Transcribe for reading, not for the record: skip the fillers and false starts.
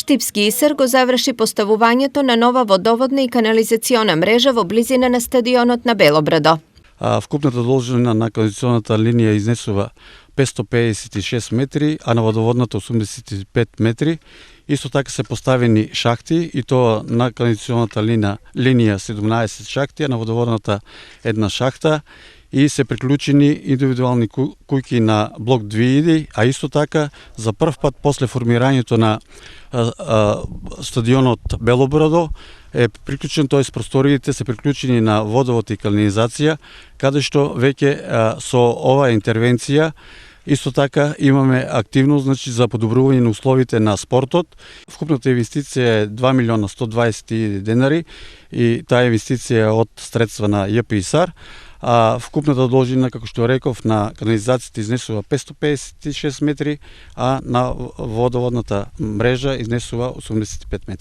Стипски Исар го заврши поставувањето на нова водоводна и канализациона мрежа во близина на стадионот на Белобрадо. Вкупната должина на канализационната линија изнесува 556 метри, а на водоводната 85 метри. Исто така се поставени шахти, и тоа на канализационната линија 17 шахти, а на водоводната една шахта, и се приклучени индивидуални куќи на блок 2, а исто така за прв пат после формирањето на стадионот Белобрадо е приклучен, т.е. просториите се приклучени на водовод и канализација, каде што веќе со оваа интервенција исто така имаме активност, значи, за подобрување на условите на спортот. Вкупната инвестиција е 2 милиона 120 денари и таа инвестиција е од средства на ЈПИСАР. А вкупната должина, како што реков, на канализацијата изнесува 556 метри, а на водоводната мрежа изнесува 85 метри.